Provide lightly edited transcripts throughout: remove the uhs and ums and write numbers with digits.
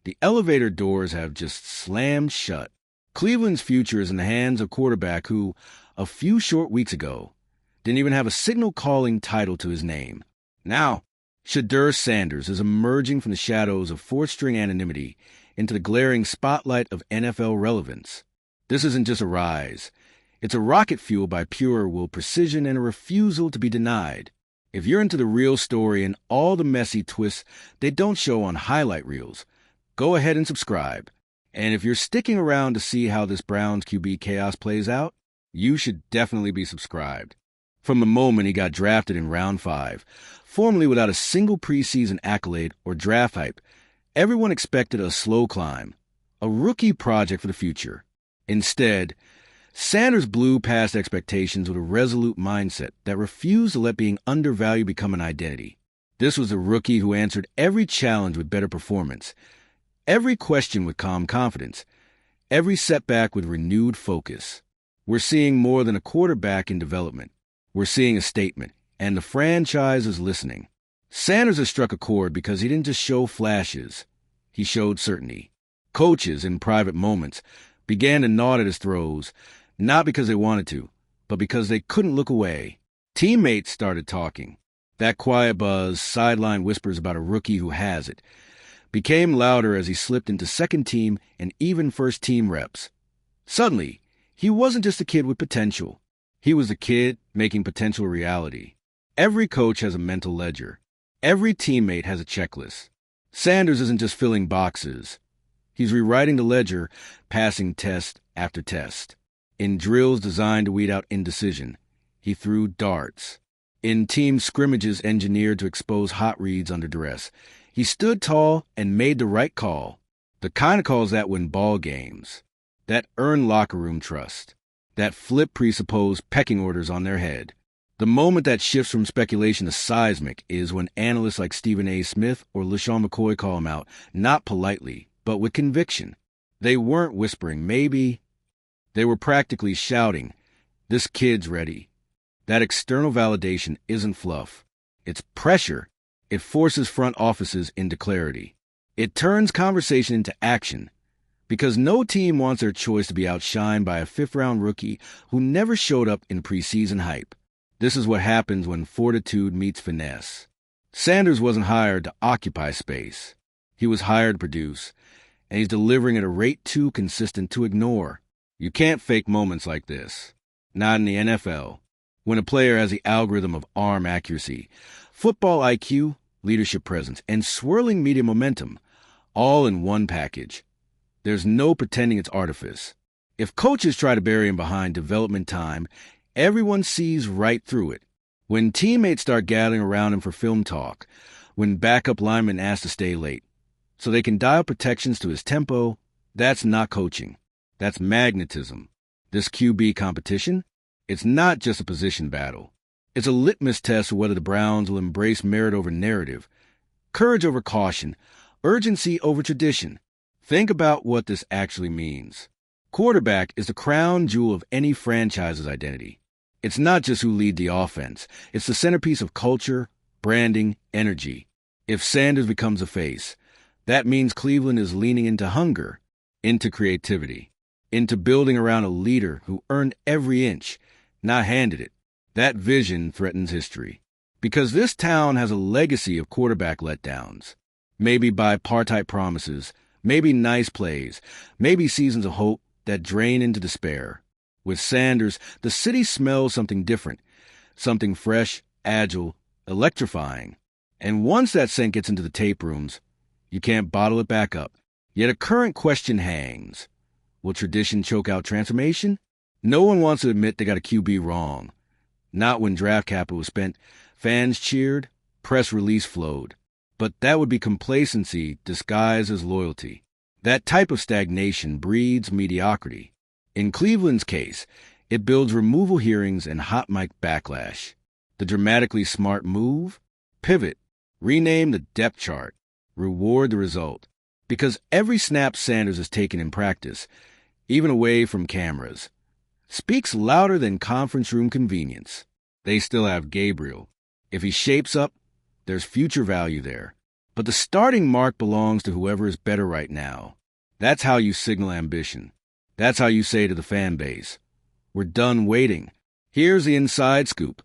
The elevator doors have just slammed shut. Cleveland's future is in the hands of a quarterback who, a few short weeks ago, didn't even have a signal-calling title to his name. Now, Shedeur Sanders is emerging from the shadows of fourth-string anonymity into the glaring spotlight of NFL relevance. This isn't just a rise. It's a rocket fueled by pure will precision and a refusal to be denied. If you're into the real story and all the messy twists they don't show on highlight reels, go ahead and subscribe. And if you're sticking around to see how this Browns QB chaos plays out, you should definitely be subscribed. From the moment he got drafted in round 5, formerly without a single preseason accolade or draft hype, everyone expected a slow climb, a rookie project for the future. Instead, Sanders blew past expectations with a resolute mindset that refused to let being undervalued become an identity. This was a rookie who answered every challenge with better performance, every question with calm confidence, every setback with renewed focus. We're seeing more than a quarterback in development. We're seeing a statement, and the franchise is listening. Sanders has struck a chord because he didn't just show flashes. He showed certainty. Coaches, in private moments, began to nod at his throws, not because they wanted to, but because they couldn't look away. Teammates started talking. That quiet buzz, sideline whispers about a rookie who has it, became louder as he slipped into second-team and even first-team reps. Suddenly, he wasn't just a kid with potential. He was the kid making potential a reality. Every coach has a mental ledger. Every teammate has a checklist. Sanders isn't just filling boxes. He's rewriting the ledger, passing test after test. In drills designed to weed out indecision, he threw darts. In team scrimmages engineered to expose hot reads under duress, he stood tall and made the right call. The kind of calls that win ball games, that earn locker room trust, that flip presupposed pecking orders on their head. The moment that shifts from speculation to seismic is when analysts like Stephen A. Smith or LaShawn McCoy call him out, not politely, but with conviction. They weren't whispering, maybe. They were practically shouting, "This kid's ready." That external validation isn't fluff. It's pressure. It forces front offices into clarity. It turns conversation into action. Because no team wants their choice to be outshined by a fifth-round rookie who never showed up in preseason hype. This is what happens when fortitude meets finesse. Sanders wasn't hired to occupy space. He was hired to produce, and he's delivering at a rate too consistent to ignore. You can't fake moments like this. Not in the NFL. When a player has the algorithm of arm accuracy, football IQ, leadership presence, and swirling media momentum, all in one package. There's no pretending it's artifice. If coaches try to bury him behind development time, everyone sees right through it. When teammates start gathering around him for film talk, when backup linemen ask to stay late, so they can dial protections to his tempo, that's not coaching. That's magnetism. This QB competition, it's not just a position battle. It's a litmus test of whether the Browns will embrace merit over narrative, courage over caution, urgency over tradition. Think about what this actually means. Quarterback is the crown jewel of any franchise's identity. It's not just who lead the offense. It's the centerpiece of culture, branding, energy. If Sanders becomes a face, that means Cleveland is leaning into hunger, into creativity, into building around a leader who earned every inch, not handed it. That vision threatens history. Because this town has a legacy of quarterback letdowns. Maybe bipartite promises, maybe nice plays, maybe seasons of hope that drain into despair. With Sanders, the city smells something different, something fresh, agile, electrifying. And once that scent gets into the tape rooms, you can't bottle it back up. Yet a current question hangs. Will tradition choke out transformation? No one wants to admit they got a QB wrong. Not when draft capital was spent. Fans cheered, press release flowed. But that would be complacency disguised as loyalty. That type of stagnation breeds mediocrity. In Cleveland's case, it builds removal hearings and hot mic backlash. The dramatically smart move? Pivot. Rename the depth chart. Reward the result. Because every snap Sanders has taken in practice, even away from cameras, speaks louder than conference room convenience. They still have Gabriel. If he shapes up, there's future value there. But the starting mark belongs to whoever is better right now. That's how you signal ambition. That's how you say to the fan base, we're done waiting. Here's the inside scoop.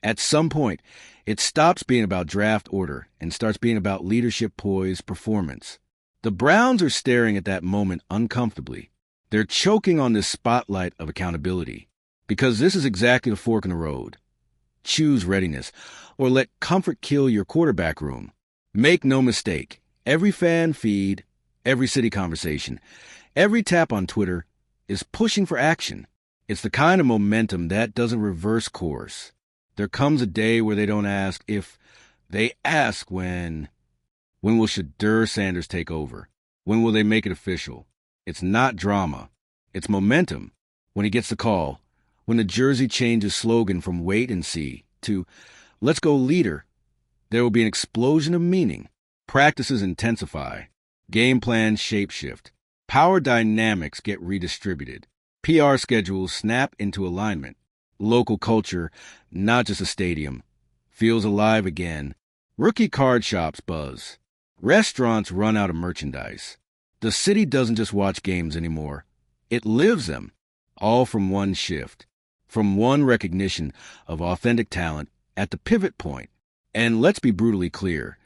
At some point, it stops being about draft order and starts being about leadership, poise, performance. The Browns are staring at that moment uncomfortably. They're choking on this spotlight of accountability because this is exactly the fork in the road. Choose readiness or let comfort kill your quarterback room. Make no mistake, every fan feed, every city conversation, every tap on Twitter is pushing for action. It's the kind of momentum that doesn't reverse course. There comes a day where they don't ask if, they ask when. When will Shedeur Sanders take over? When will they make it official? It's not drama. It's momentum. When he gets the call, when the jersey changes slogan from wait and see to let's go leader, there will be an explosion of meaning. Practices intensify. Game plans shapeshift. Power dynamics get redistributed. PR schedules snap into alignment. Local culture, not just a stadium, feels alive again. Rookie card shops buzz. Restaurants run out of merchandise. The city doesn't just watch games anymore. It lives them, all from one shift, from one recognition of authentic talent at the pivot point. And let's be brutally clear,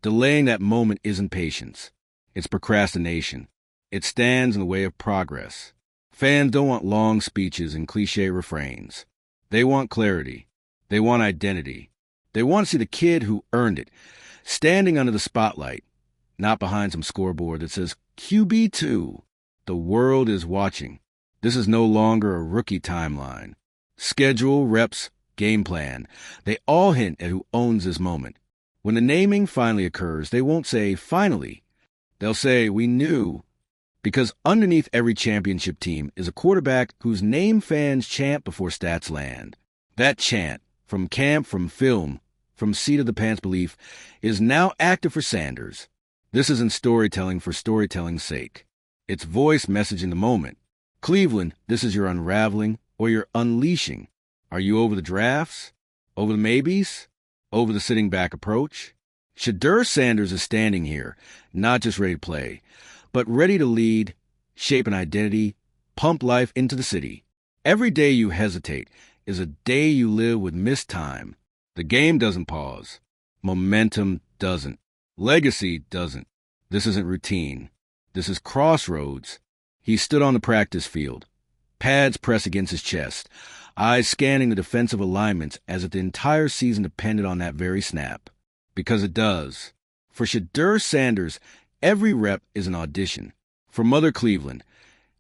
delaying that moment isn't patience. It's procrastination. It stands in the way of progress. Fans don't want long speeches and cliche refrains. They want clarity. They want identity. They want to see the kid who earned it, standing under the spotlight, not behind some scoreboard that says QB2. The world is watching. This is no longer a rookie timeline. Schedule, reps, game plan. They all hint at who owns this moment. When the naming finally occurs, they won't say, finally. They'll say, we knew. Because underneath every championship team is a quarterback whose name fans chant before stats land. That chant, from camp, from film, from seat of the pants belief, is now active for Sanders. This isn't storytelling for storytelling's sake. It's voice messaging the moment. Cleveland, this is your unraveling or your unleashing. Are you over the drafts? Over the maybes? Over the sitting back approach? Shedeur Sanders is standing here, not just ready to play, but ready to lead, shape an identity, pump life into the city. Every day you hesitate is a day you live with missed time. The game doesn't pause. Momentum doesn't. Legacy doesn't. This isn't routine. This is crossroads. He stood on the practice field, pads pressed against his chest, eyes scanning the defensive alignments as if the entire season depended on that very snap. Because it does. For Shedeur Sanders, every rep is an audition. For Mother Cleveland,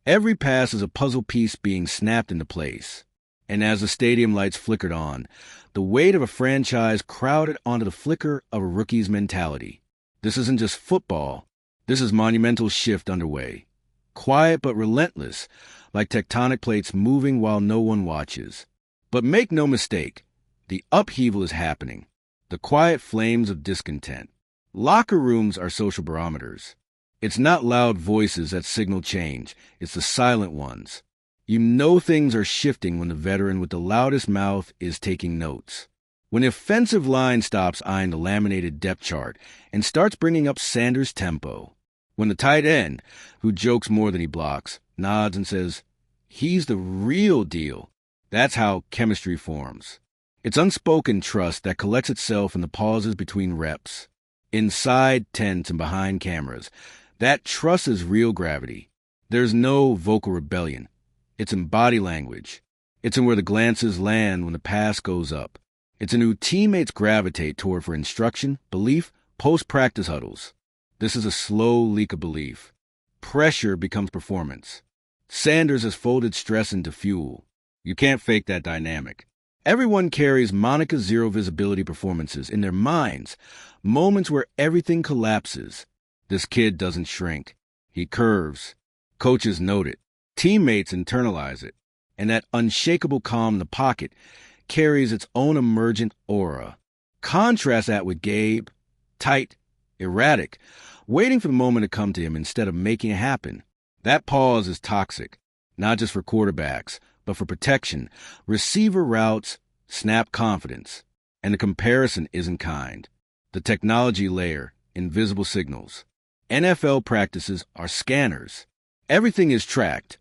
every pass is a puzzle piece being snapped into place. And as the stadium lights flickered on, the weight of a franchise crowded onto the flicker of a rookie's mentality. This isn't just football. This is monumental shift underway. Quiet but relentless, like tectonic plates moving while no one watches. But make no mistake, the upheaval is happening. The quiet flames of discontent. Locker rooms are social barometers. It's not loud voices that signal change. It's the silent ones. You know things are shifting when the veteran with the loudest mouth is taking notes. When the offensive line stops eyeing the laminated depth chart and starts bringing up Sanders' tempo. When the tight end, who jokes more than he blocks, nods and says, he's the real deal. That's how chemistry forms. It's unspoken trust that collects itself in the pauses between reps. Inside tents and behind cameras, that trust is real gravity. There's no vocal rebellion. It's in body language. It's in where the glances land when the pass goes up. It's in who teammates gravitate toward for instruction, belief, post-practice huddles. This is a slow leak of belief. Pressure becomes performance. Sanders has folded stress into fuel. You can't fake that dynamic. Everyone carries Monica zero visibility performances in their minds, moments where everything collapses. This kid doesn't shrink. He curves. Coaches note it. Teammates internalize it. And that unshakable calm in the pocket carries its own emergent aura. Contrast that with Gabe, tight, erratic, waiting for the moment to come to him instead of making it happen. That pause is toxic, not just for quarterbacks, but for protection, receiver routes, snap confidence. And the comparison isn't kind. The technology layer, invisible signals. NFL practices are scanners. Everything is tracked.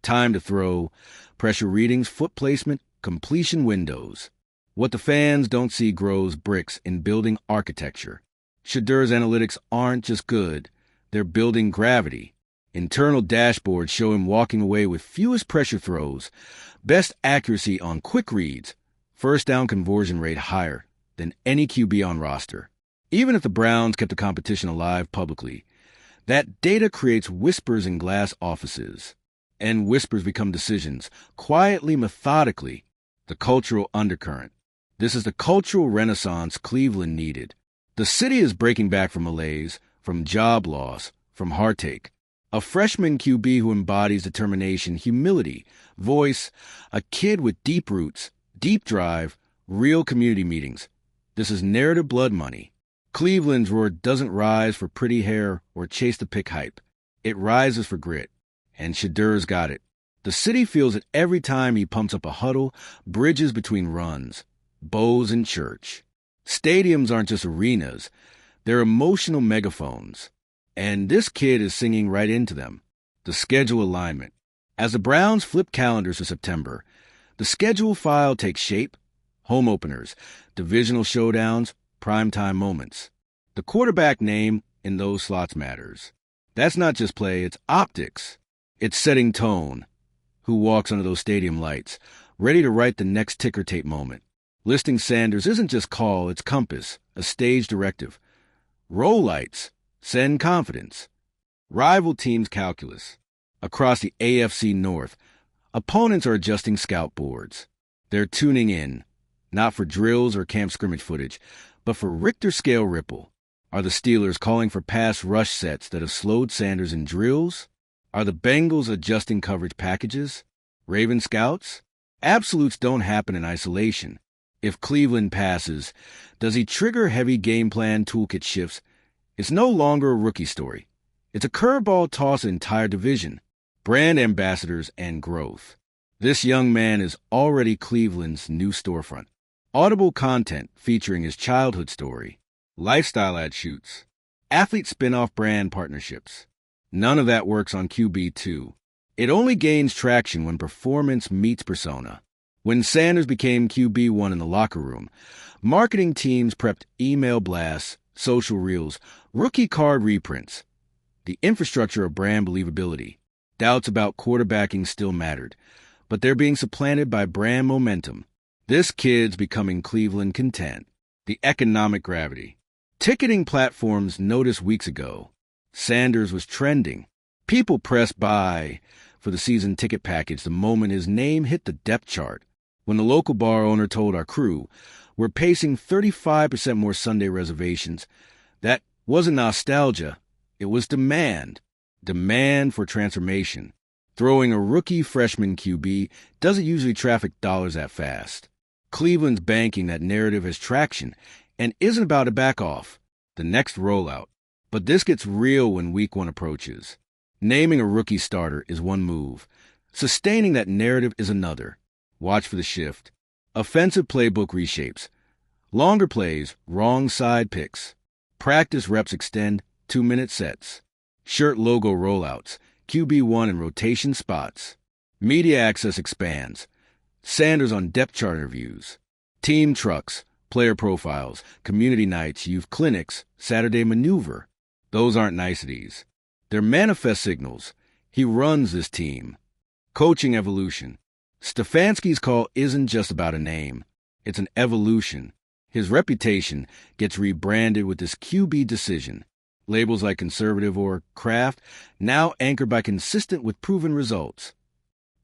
Time to throw, pressure readings, foot placement, completion windows. What the fans don't see grows bricks in building architecture. Shedeur's analytics aren't just good. They're building gravity. Internal dashboards show him walking away with fewest pressure throws, best accuracy on quick reads, first down conversion rate higher than any QB on roster. Even if the Browns kept the competition alive publicly, that data creates whispers in glass offices. And whispers become decisions, quietly, methodically, the cultural undercurrent. This is the cultural renaissance Cleveland needed. The city is breaking back from malaise, from job loss, from heartache. A freshman QB who embodies determination, humility, voice, a kid with deep roots, deep drive, real community meetings. This is narrative blood money. Cleveland's roar doesn't rise for pretty hair or chase the pick hype. It rises for grit. And Shedeur's got it. The city feels it every time he pumps up a huddle, bridges between runs, bows in church. Stadiums aren't just arenas. They're emotional megaphones. And this kid is singing right into them. The schedule alignment. As the Browns flip calendars for September, the schedule file takes shape. Home openers, divisional showdowns, primetime moments. The quarterback name in those slots matters. That's not just play, it's optics. It's setting tone. Who walks under those stadium lights, ready to write the next ticker tape moment. Listing Sanders isn't just call, it's compass, a stage directive. Roll lights, send confidence. Rival teams calculus. Across the AFC North, opponents are adjusting scout boards. They're tuning in, not for drills or camp scrimmage footage, but for Richter scale ripple. Are the Steelers calling for pass rush sets that have slowed Sanders in drills? Are the Bengals adjusting coverage packages? Raven scouts? Absolutes don't happen in isolation. If Cleveland passes, does he trigger heavy game plan toolkit shifts? It's no longer a rookie story. It's a curveball toss an entire division, brand ambassadors, and growth. This young man is already Cleveland's new storefront. Audible content featuring his childhood story, lifestyle ad shoots, athlete spin-off brand partnerships. None of that works on QB2. It only gains traction when performance meets persona. When Sanders became QB1 in the locker room, marketing teams prepped email blasts, social reels, rookie card reprints. The infrastructure of brand believability. Doubts about quarterbacking still mattered, but they're being supplanted by brand momentum. This kid's becoming Cleveland content. The economic gravity. Ticketing platforms noticed weeks ago. Sanders was trending. People pressed buy for the season ticket package the moment his name hit the depth chart. When the local bar owner told our crew, we're pacing 35% more Sunday reservations, that wasn't nostalgia. It was demand. Demand for transformation. Throwing a rookie freshman QB doesn't usually traffic dollars that fast. Cleveland's banking that narrative has traction and isn't about to back off. The next rollout. But this gets real when week one approaches. Naming a rookie starter is one move. Sustaining that narrative is another. Watch for the shift. Offensive playbook reshapes. Longer plays, wrong side picks. Practice reps extend, 2-minute sets. Shirt logo rollouts, QB1 and rotation spots. Media access expands. Sanders on depth chart interviews. Team trucks, player profiles, community nights, youth clinics, Saturday maneuver. Those aren't niceties. They're manifest signals. He runs this team. Coaching evolution. Stefanski's call isn't just about a name. It's an evolution. His reputation gets rebranded with this QB decision. Labels like conservative or craft, now anchored by consistent with proven results.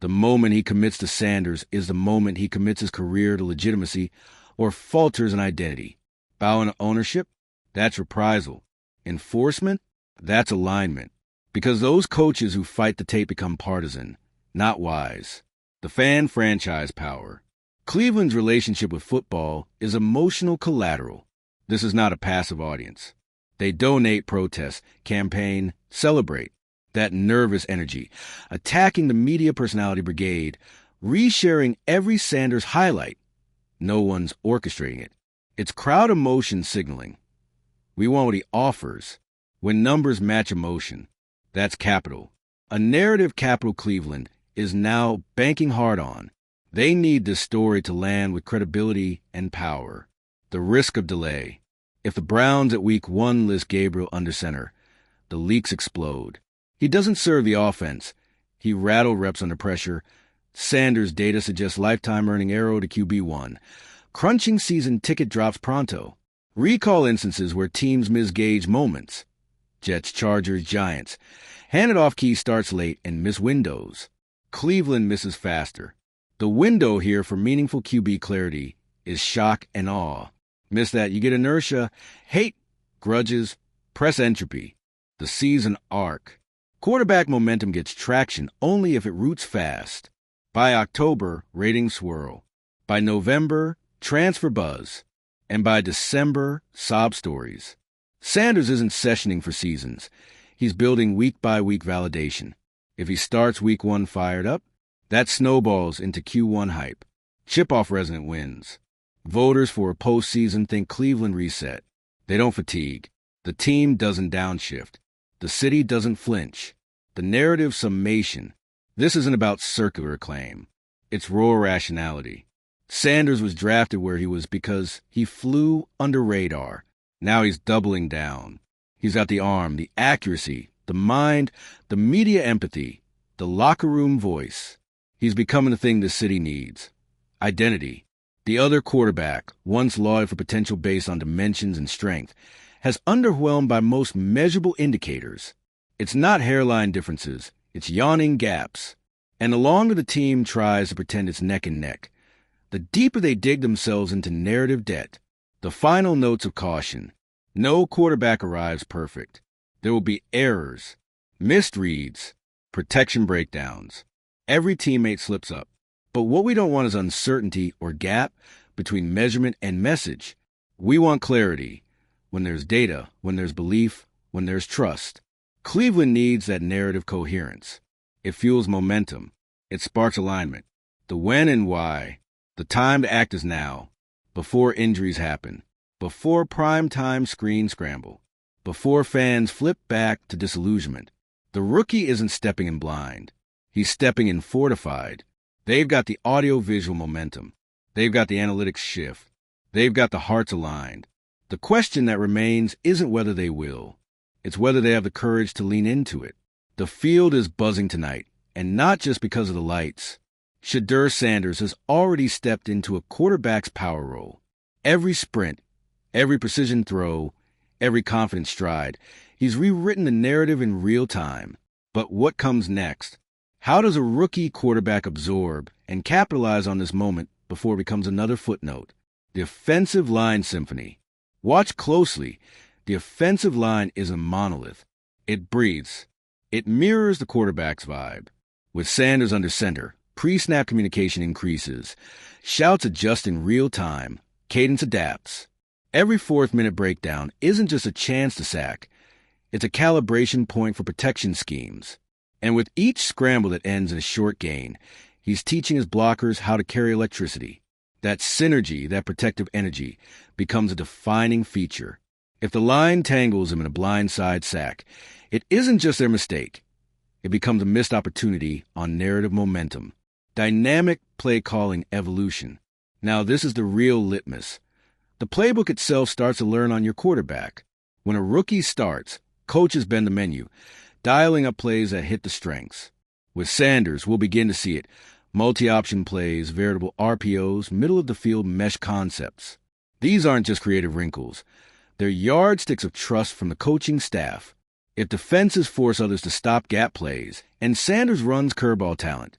The moment he commits to Sanders is the moment he commits his career to legitimacy or falters in identity. Bowing to ownership? That's reprisal. Enforcement? That's alignment. Because those coaches who fight the tape become partisan, not wise. The fan franchise power. Cleveland's relationship with football is emotional collateral. This is not a passive audience. They donate, protest, campaign, celebrate. That nervous energy, attacking the media personality brigade, resharing every Sanders highlight. No one's orchestrating it. It's crowd emotion signaling. We want what he offers. When numbers match emotion, that's capital. A narrative capital Cleveland is now banking hard on. They need this story to land with credibility and power. The risk of delay. If the Browns at week 1 list Gabriel under center, the leaks explode. He doesn't serve the offense. He rattle reps under pressure. Sanders' data suggests lifetime earning arrow to QB1. Crunching season ticket drops pronto. Recall instances where teams misgauge moments. Jets, Chargers, Giants. Handed off key starts late and miss windows. Cleveland misses faster. The window here for meaningful QB clarity is shock and awe. Miss that, you get inertia, hate, grudges, press entropy. The season arc. Quarterback momentum gets traction only if it roots fast. By October, ratings swirl. By November, transfer buzz. And by December, sob stories. Sanders isn't sessioning for seasons. He's building week-by-week validation. If he starts week 1 fired up, that snowballs into Q1 hype. Chip-off resonant wins. Voters for a postseason think Cleveland reset. They don't fatigue. The team doesn't downshift. The city doesn't flinch. The narrative summation. This isn't about circular acclaim. It's raw rationality. Sanders was drafted where he was because he flew under radar. Now he's doubling down. He's got the arm, the accuracy, the mind, the media empathy, the locker room voice. He's becoming the thing the city needs. Identity. The other quarterback, once lauded for potential based on dimensions and strength, has underwhelmed by most measurable indicators. It's not hairline differences, it's yawning gaps. And the longer the team tries to pretend it's neck and neck, the deeper they dig themselves into narrative debt. The final notes of caution. No quarterback arrives perfect. There will be errors, missed reads, protection breakdowns. Every teammate slips up. But what we don't want is uncertainty or gap between measurement and message. We want clarity. When there's data, when there's belief, when there's trust. Cleveland needs that narrative coherence. It fuels momentum. It sparks alignment. The when and why. The time to act is now. Before injuries happen. Before primetime screens scramble. Before fans flip back to disillusionment. The rookie isn't stepping in blind. He's stepping in fortified. They've got the audio-visual momentum. They've got the analytics shift. They've got the hearts aligned. The question that remains isn't whether they will. It's whether they have the courage to lean into it. The field is buzzing tonight, and not just because of the lights. Shedeur Sanders has already stepped into a quarterback's power role. Every sprint, every precision throw, every confident stride, he's rewritten the narrative in real time. But what comes next? How does a rookie quarterback absorb and capitalize on this moment before it becomes another footnote? The offensive line symphony. Watch closely. The offensive line is a monolith. It breathes. It mirrors the quarterback's vibe. With Sanders under center, pre-snap communication increases. Shouts adjust in real time. Cadence adapts. Every fourth-minute breakdown isn't just a chance to sack. It's a calibration point for protection schemes. And with each scramble that ends in a short gain, he's teaching his blockers how to carry electricity. That synergy, that protective energy, becomes a defining feature. If the line tangles him in a blindside sack, it isn't just their mistake. It becomes a missed opportunity on narrative momentum. Dynamic play calling evolution. Now this is the real litmus. The playbook itself starts to learn on your quarterback. When a rookie starts, coaches bend the menu, dialing up plays that hit the strengths. With Sanders, we'll begin to see it. Multi-option plays, veritable RPOs, middle-of-the-field mesh concepts. These aren't just creative wrinkles. They're yardsticks of trust from the coaching staff. If defenses force others to stop gap plays, and Sanders runs curveball talent,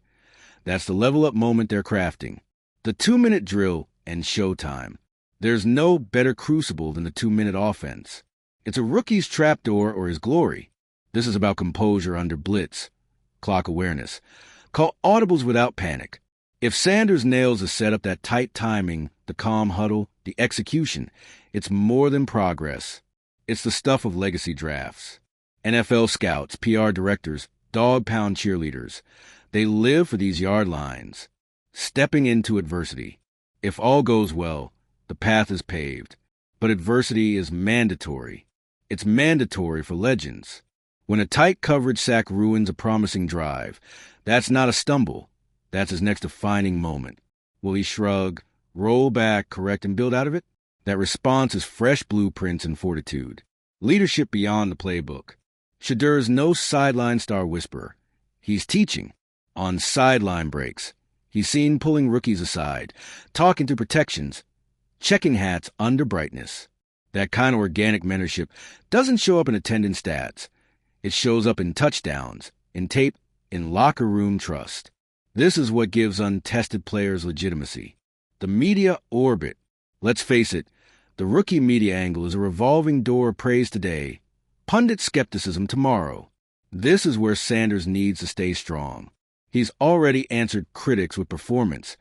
that's the level-up moment they're crafting. The 2-minute drill and showtime. There's no better crucible than the 2-minute offense. It's a rookie's trapdoor or his glory. This is about composure under blitz, clock awareness. Call audibles without panic. If Sanders nails the setup, that tight timing, the calm huddle, the execution, it's more than progress. It's the stuff of legacy drafts. NFL scouts, PR directors, dog-pound cheerleaders, they live for these yard lines. Stepping into adversity. If all goes well, the path is paved. But adversity is mandatory. It's mandatory for legends. When a tight coverage sack ruins a promising drive, that's not a stumble. That's his next defining moment. Will he shrug, roll back, correct, and build out of it? That response is fresh blueprints and fortitude. Leadership beyond the playbook. Shedeur's no sideline star whisperer. He's teaching. On sideline breaks. He's seen pulling rookies aside, talking through protections, checking hats under brightness. That kind of organic mentorship doesn't show up in attendance stats. It shows up in touchdowns, in tape, in locker room trust. This is what gives untested players legitimacy. The media orbit. Let's face it, the rookie media angle is a revolving door of praise today, pundit skepticism tomorrow. This is where Sanders needs to stay strong. He's already answered critics with performance,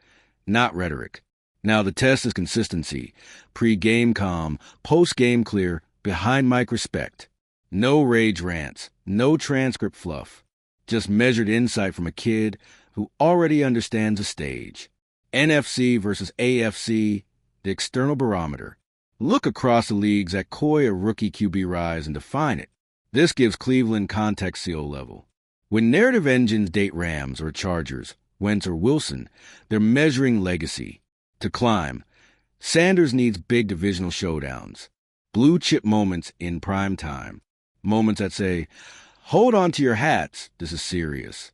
not rhetoric. Now the test is consistency. Pre-game calm, post-game clear, behind mic respect. No rage rants, no transcript fluff. Just measured insight from a kid who already understands the stage. NFC versus AFC, the external barometer. Look across the leagues at coy a rookie QB rise and define it. This gives Cleveland context seal level. When narrative engines date Rams or Chargers, Wentz or Wilson, they're measuring legacy. To climb, Sanders needs big divisional showdowns, blue chip moments in prime time, moments that say, hold on to your hats, this is serious.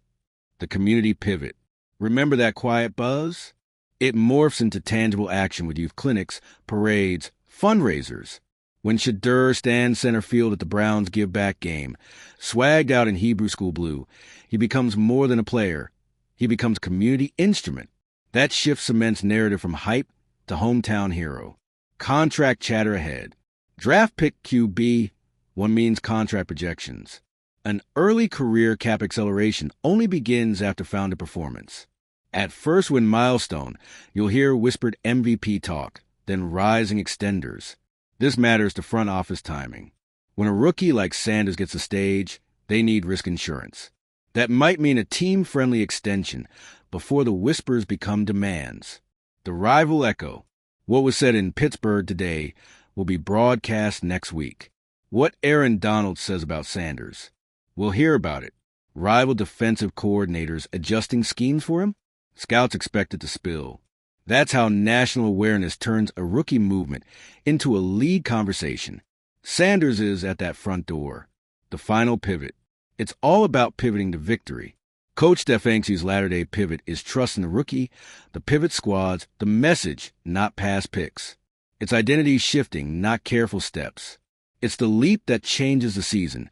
The community pivot. Remember that quiet buzz? It morphs into tangible action with youth clinics, parades, fundraisers. When Shedeur stands center field at the Browns Give Back game, swagged out in Hebrew school blue, he becomes more than a player. He becomes a community instrument. That shift cements narrative from hype to hometown hero. Contract chatter ahead. Draft pick QB, one means contract projections. An early career cap acceleration only begins after founder performance. At first win milestone, you'll hear whispered MVP talk, then rising extenders. This matters to front office timing. When a rookie like Sanders gets a stage, they need risk insurance. That might mean a team-friendly extension before the whispers become demands. The rival echo. What was said in Pittsburgh today will be broadcast next week. What Aaron Donald says about Sanders. We'll hear about it. Rival defensive coordinators adjusting schemes for him? Scouts expected to spill. That's how national awareness turns a rookie movement into a league conversation. Sanders is at that front door. The final pivot. It's all about pivoting to victory. Coach Stefanski's latter-day pivot is trusting the rookie, the pivot squads, the message, not past picks. It's identity shifting, not careful steps. It's the leap that changes the season,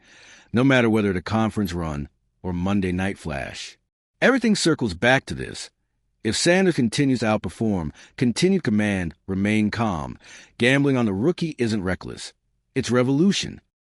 no matter whether it's a conference run or Monday night flash. Everything circles back to this. If Sanders continues to outperform, continued command, remain calm, gambling on the rookie isn't reckless. It's revolution.